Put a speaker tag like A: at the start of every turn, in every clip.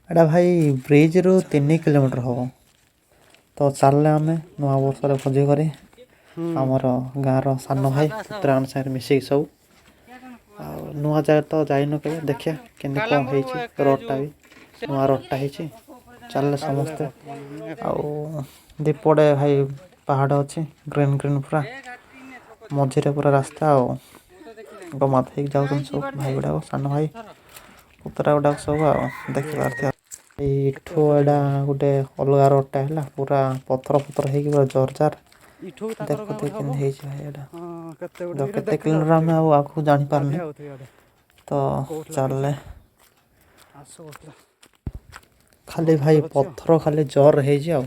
A: एटा भाई ब्रिज रु 3 किलोमीटर हम तो चलने आम नुआ वर्ष भोजी कर आमर गाँव सान भाई पुत्राण सागर मिसिक सब नुआ जगह तो जाइन के देखिए के कौन हो रोडटा भी नुआ रोडटा हो चल समस्ते दीपटे भाई पहाड़ अच्छी ग्रीन ग्रीन पूरा मझे पूरा रास्ता गमात हो जाऊँ सब भाई गुड़ाक सान भाई पुतरा गुड़ाक सब देखी पार्थ एठू एडा गोटे अलग रोडटा है पूरा पथर पथर हो पूरा जोरजार देखते केते किलोमीटर आम आगे जानी पारने तो चल खाली भाई पथर खाली जोर हो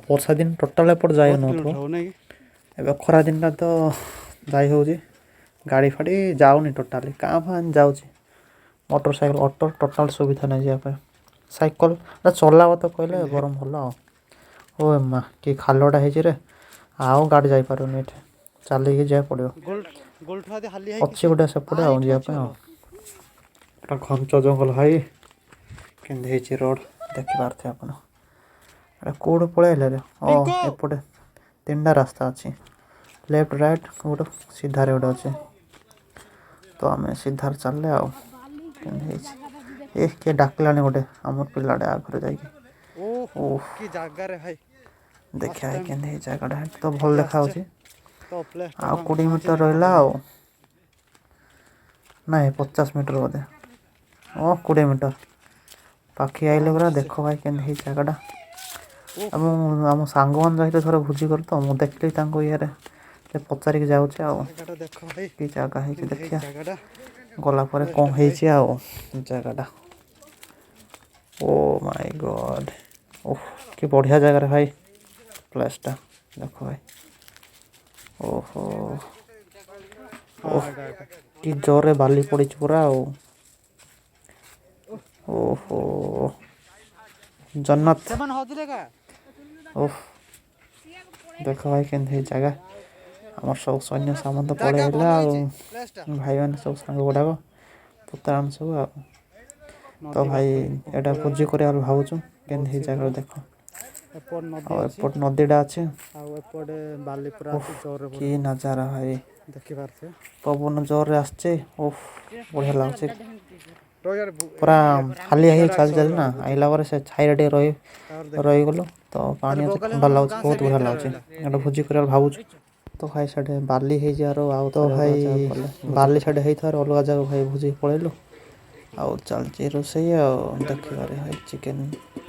A: वर्षा दिन टोटाल एपट जाए न खरा दिन तो जाई हो गाड़ी फाड़ी जाऊनी टोटाली क्या फान जाऊँ मोटरसाइकेल ऑटो टोटाल सुविधा नहीं जाए साइकल चलाव तो कहले बरम भल ओ माँ कि खालटा है आउ गाड़ी जापर ये चलिए जाए पड़ो अच्छी गोटे सेपटे जावाई घंच जंगल भाई के रोड देखी पार्थे आप कौट पलैले एपटे 3टा रास्ता अच्छी लेफ्ट राइट गोटे सीधार गोटे अच्छे तो आम सीधार चलले किए डाकलानी गोटे आम पिलाटे आगे जाकि देखा है जगह तो भल देखा 20 मीटर रहा ना 50 मीटर बोधे 20 मीटर पाखी आइले पूरा देख भाई के जगहटा आम सांग मान सहित थोड़े भोजी कर तो मुझे देखली ये पचारिक जाऊँ कि जगह है देखिया गला कौन है जगहटा ओ माय गॉड ओह कि बढ़िया जगह भाई प्लेसटा देख भाई ओहो ओह कि जोरे बाली पड़ी पूरा ओहो जन्नत ओह देख भाई के जगह आम सब सैन्य सामान तो पड़े भाई मैंने सब सांग गुड़ाक पुत्राण सब तो भाई एटा भोजी कर भावुँ के जगह देख एपट नदीटा अच्छे कि नजारा भाई पवन जोर आसचे बढ़िया लगुच पूरा खाली चल चल ना आइला बार से छाई टे रही गलु तो पानी ठंडा लगुच बहुत बढ़िया लगुच भोजी कर भावुँ तो भाई साढ़े बाली हो जार तो भाई बाली साढ़े होतार अलग जगह भाई भोजी पलैलु आउ चलती रोसई देखिए भाई चिकेन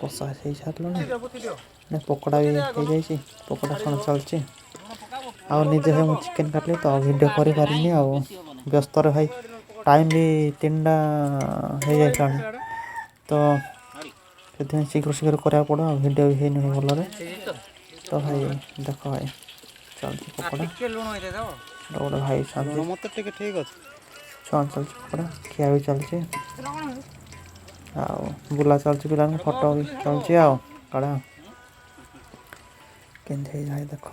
A: कषा हो सारे पकोड़ा भी हो जाए पकोड़ा छण चलती निजे भाई मुझे चिकेन काटली तो वीडियो कर पारिनी व्यस्त भाई टाइम भी 3टा हो जाए तो शीघ्र शीघ्र करा पड़ा वीडियो भी है भल तो भाई देख भाई चलती पकोड़ा गोटे भाई छुआ चलती पकोड़ा खिया भी चलती बुला चलती पिला फटो भी चलती कड़ा के देख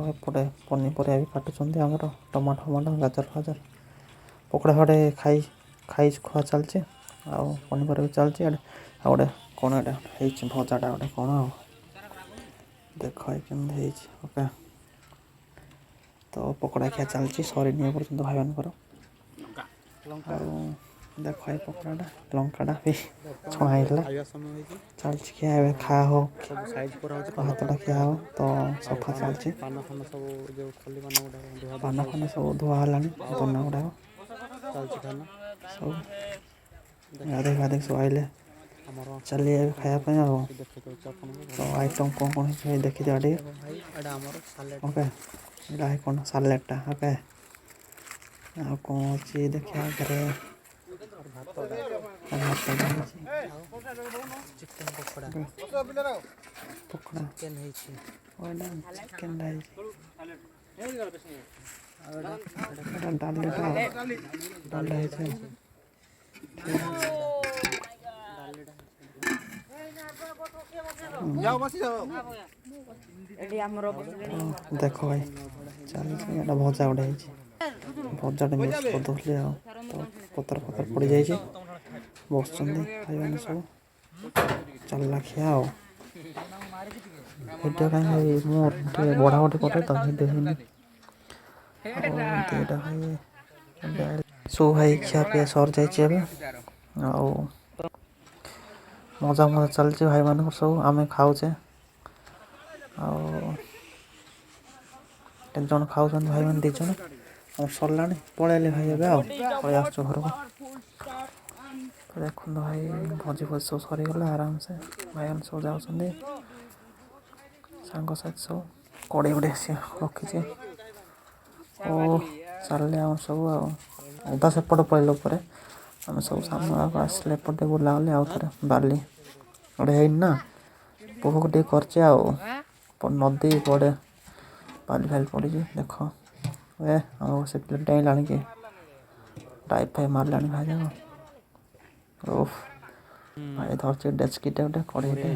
A: एपटे पनीपरिया भी काटुंट आम टमाटो फमाटो गाजर फाजर पकड़ा फड़े खाई खुआ चलती पनीपरिया भी चलती गोटे कौन एटा भजाटा गोटे कौन देख के ओके तो पकड़ा खिया चलती सरी नहीं पर्यटन भाई मानकर देख भाई पकड़ाटा लंकाटा भी छणाई चलती खिया खा हो हाथटा खिया हो तो सफा चलती पान फान सब धुआला दना गुड़ाक सब गाधे गाधे सब आइले चलिए खायापी तो आइटम कौन कौन है देखी दिया ओके ये कौन सालेटा ओके कौन अच्छी देखिए घरे पकड़ा चिकेन डालडा देख भाई चलती भजा गोटे भजाटे मिक्स करदे तो पतर पतर पड़ जाए ବସୁଛନ୍ତି ଭାଇମାନେ ସବୁ ଚାଲିଲାଖିଆ ଆଉ ଭିଡ଼ିଓ କାହିଁ ଭାଇ ମୁଁ ଟିକେ ବଢ଼ା ବଢ଼ି କରେ ତ ଭିଡ଼ିଓ ହେଇନି ଏଇଟା ଭାଇ ସବୁ ଭାଇ ଖିଆ ପିଆ ସରିଯାଇଛି ଏବେ ଆଉ ମଜା ଚାଲିଛି ଭାଇମାନଙ୍କର ସବୁ ଆମେ ଖାଉଛେ ଆଉ 3 ଜଣ ଖାଉଛନ୍ତି ଭାଇମାନେ 2 ଜଣ ଆଉ ସରିଲାଣି ପଳେଇଲେ ଭାଇ ଏବେ ଆଉ ପଳେଇ ଆସୁଛୁ ଘରକୁ ଦେଖନ୍ତୁ ଭାଇ ଭୋଜି ସବୁ ସରିଗଲା ଆରାମସେ ଭାଇମାନେ ସବୁ ଯାଉଛନ୍ତି ସାଙ୍ଗସାଥି ସବୁ କଡ଼େଇ ଗୋଟେ ରଖିଛି ଓ ଚାଲିଲେ ଆମର ସବୁ ଆଉ ଅଧା ସେପଟ ପଳେଇଲା ପରେ ଆମେ ସବୁ ସାମ୍ନା ଆସିଲେ ଏପଟେ ବୁଲାବୁଲି ଆଉ ଥରେ ବାଲି ଗୋଟେ ହେଇନି ନା ପୁଅକୁ ଟିକେ କରିଛି ଆଉ ନଦୀ ପଡ଼େ ବାଲି ଫାଲି ପଡ଼ିଛି ଦେଖ ଆଉ ସେ ପିଲା ଡେଇଁଲାଣି କି ଟାଇପ୍ ଫାଇପ୍ ମାରିଲାଣି ଭାଇ ଯାକ ଓଃ ଭାଇ ଧରିଛି ଡେଚକିଟେ ଗୋଟେ କଢ଼େଇଟେ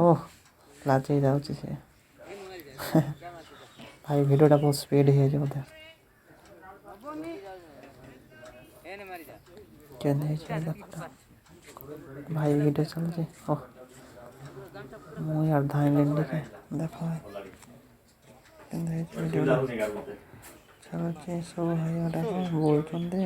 A: ଓଃ ଲାଜେଇ ଯାଉଛି ସେ ଭାଇ ଭିଡ଼ିଓଟା ବହୁତ ସ୍ପିଡ଼ ହେଇଯାଇଛି ବୋଧେ କେମିତି ହେଇଛି ଭାଇ ଭିଡ଼ିଓ ଚାଲିଛି ଓଃ ମୁଁ ୟାର ଧାଇଁଲିଣି ଟିକେ ଦେଖ ଭାଇ କେମିତି ହେଇଛି ଭିଡ଼ିଓଟା ଚାଲୁଛି ସବୁ ଭାଇ ଗୁଡ଼ାକ ବୋଲୁଛନ୍ତି